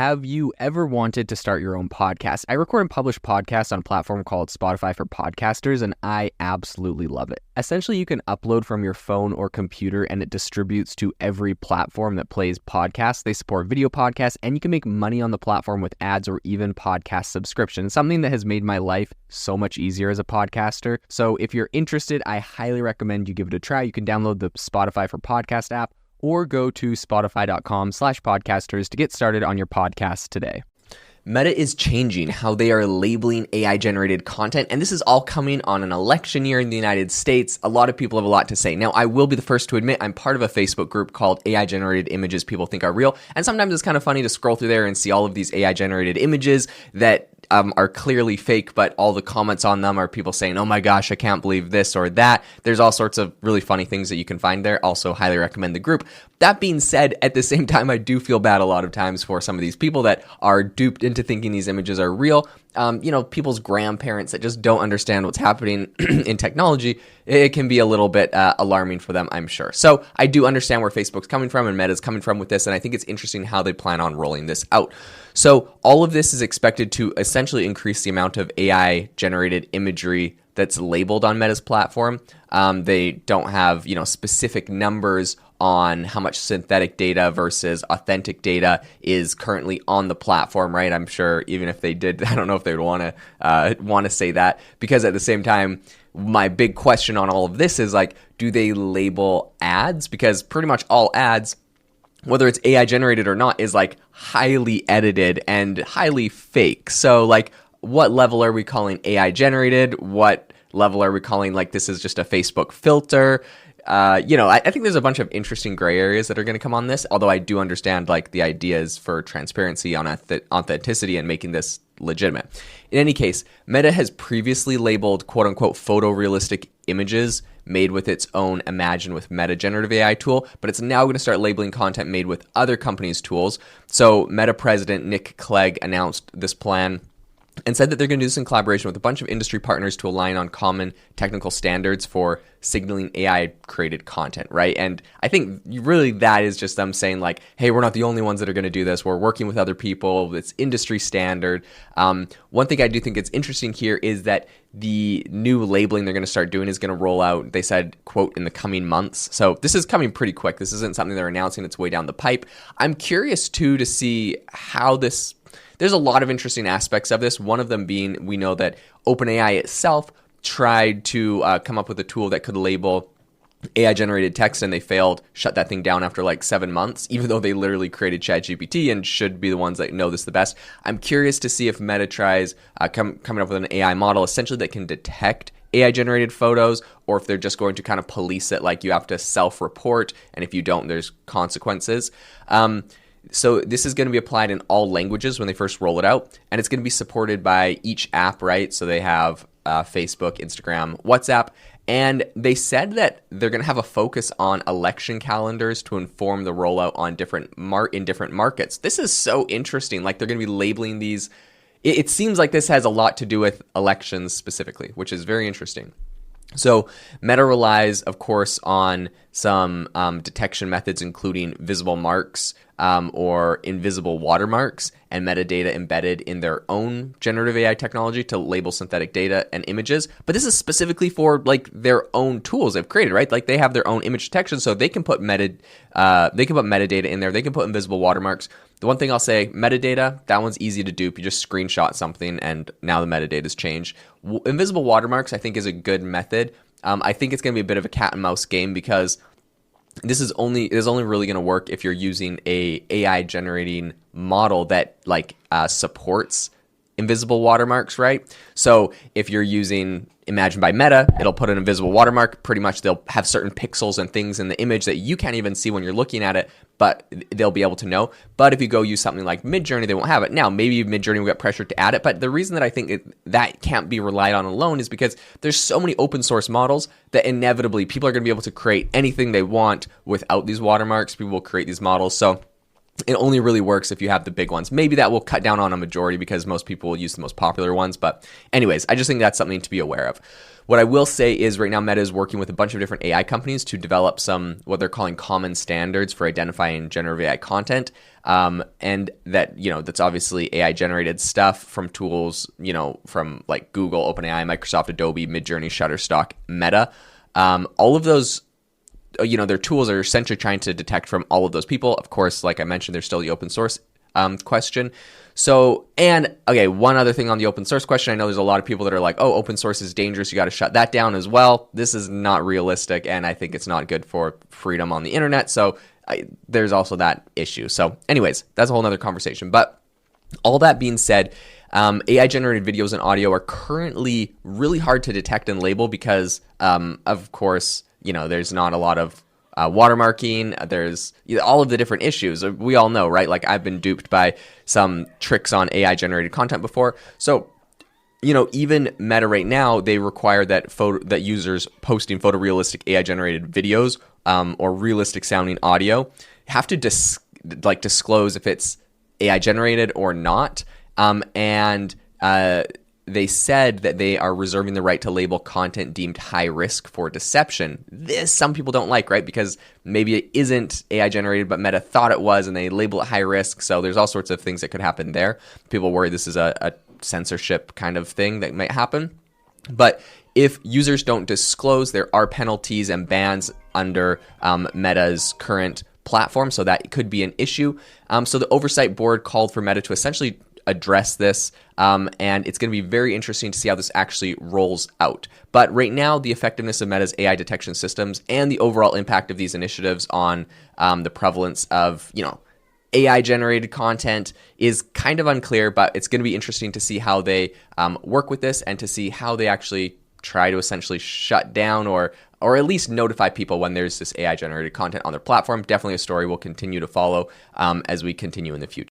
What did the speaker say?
Have you ever wanted to start your own podcast? I record and publish podcasts on a platform called Spotify for Podcasters, and I absolutely love it. Essentially, you can upload from your phone or computer, and it distributes to every platform that plays podcasts. They support video podcasts, and you can make money on the platform with ads or even podcast subscriptions, something that has made my life so much easier as a podcaster. So if you're interested, I highly recommend you give it a try. You can download the Spotify for Podcast app, or go to spotify.com/podcasters to get started on your podcast today. Meta is changing how they are labeling AI-generated content, and this is all coming on an election year in the United States. A lot of people have a lot to say. Now, I will be the first to admit I'm part of a Facebook group called AI-generated images people think are real, and sometimes it's kind of funny to scroll through there and see all of these AI-generated images that are clearly fake, but all the comments on them are people saying, oh my gosh, I can't believe this or that. There's all sorts of really funny things that you can find there. Also, highly recommend the group. That being said, at the same time, I do feel bad a lot of times for some of these people that are duped into thinking these images are real. People's grandparents that just don't understand what's happening in technology. It can be a little bit alarming for them, I'm sure. So I do understand where Facebook's coming from and Meta's coming from with this, and I think it's interesting how they plan on rolling this out. So all of this is expected to essentially increase the amount of AI-generated imagery that's labeled on Meta's platform. They don't have, specific numbers on how much synthetic data versus authentic data is currently on the platform, right? I'm sure even if they did, I don't know if they would want to say that, because at the same time, my big question on all of this is do they label ads? Because pretty much all ads, whether it's AI generated or not, is highly edited and highly fake. So what level are we calling AI generated? What level are we calling this is just a Facebook filter? I think there's a bunch of interesting gray areas that are going to come on this, although I do understand the ideas for transparency on authenticity and making this legitimate. In any case, Meta has previously labeled quote-unquote photorealistic images made with its own Imagine with Meta generative AI tool, but it's now going to start labeling content made with other companies' tools. So Meta president Nick Clegg announced this plan and said that they're going to do this in collaboration with a bunch of industry partners to align on common technical standards for signaling AI-created content, right? And I think really that is just them saying hey, we're not the only ones that are going to do this. We're working with other people. It's industry standard. One thing I do think it's interesting here is that the new labeling they're going to start doing is going to roll out, they said, quote, in the coming months. So this is coming pretty quick. This isn't something they're announcing. It's way down the pipe. I'm curious, too, to see how this... There's a lot of interesting aspects of this. One of them being, we know that OpenAI itself tried to come up with a tool that could label AI-generated text, and they failed, shut that thing down after 7 months, even though they literally created ChatGPT and should be the ones that know this the best. I'm curious to see if Meta tries coming up with an AI model essentially that can detect AI-generated photos, or if they're just going to kind of police it, you have to self-report, and if you don't, there's consequences. So this is going to be applied in all languages when they first roll it out, and it's going to be supported by each app, right? So they have Facebook, Instagram, WhatsApp, and they said that they're going to have a focus on election calendars to inform the rollout on different markets. This is so interesting. They're going to be labeling these. It seems like this has a lot to do with elections specifically, which is very interesting. So Meta relies, of course, on some detection methods, including visible marks or invisible watermarks and metadata embedded in their own generative AI technology to label synthetic data and images. But this is specifically for their own tools they've created, right? They have their own image detection, so they can put metadata in there. They can put invisible watermarks. The one thing I'll say, metadata, that one's easy to dupe. You just screenshot something and now the metadata's changed. Invisible watermarks, I think, is a good method. I think it's going to be a bit of a cat and mouse game because this is only really going to work if you're using a AI generating model that supports invisible watermarks, right? So if you're using Imagine by Meta, it'll put an invisible watermark. Pretty much they'll have certain pixels and things in the image that you can't even see when you're looking at it, but they'll be able to know. But if you go use something like Midjourney, they won't have it. Now, maybe Midjourney will get pressured to add it, but the reason that I think that can't be relied on alone is because there's so many open source models that inevitably people are going to be able to create anything they want without these watermarks. People will create these models. So It only really works if you have the big ones. Maybe that will cut down on a majority because most people will use the most popular ones. But anyways, I just think that's something to be aware of. What I will say is right now Meta is working with a bunch of different AI companies to develop some what they're calling common standards for identifying generative AI content. And that, that's obviously AI generated stuff from tools, from like Google, OpenAI, Microsoft, Adobe, Midjourney, Shutterstock, Meta. All of those, their tools are essentially trying to detect from all of those people. Of course, like I mentioned, there's still the open source question. So, and okay, one other thing on the open source question. I know there's a lot of people that are like, oh, open source is dangerous. You got to shut that down as well. This is not realistic. And I think it's not good for freedom on the internet. So there's also that issue. So anyways, that's a whole nother conversation. But all that being said, AI generated videos and audio are currently really hard to detect and label because, of course, there's not a lot of watermarking. There's all of the different issues. We all know, right? Like I've been duped by some tricks on AI generated content before. So, even Meta right now, they require that users posting photorealistic AI generated videos or realistic sounding audio have to disclose if it's AI generated or not. And they said that they are reserving the right to label content deemed high risk for deception. This some people don't like, right? Because maybe it isn't AI generated, but Meta thought it was, and they label it high risk. So there's all sorts of things that could happen there. People worry this is a censorship kind of thing that might happen. But if users don't disclose, there are penalties and bans under Meta's current platform. So that could be an issue. So the oversight board called for Meta to essentially address this, and it's going to be very interesting to see how this actually rolls out. But right now, the effectiveness of Meta's AI detection systems and the overall impact of these initiatives on the prevalence of, AI generated content is kind of unclear, but it's going to be interesting to see how they work with this and to see how they actually try to essentially shut down or at least notify people when there's this AI generated content on their platform. Definitely a story we'll continue to follow as we continue in the future.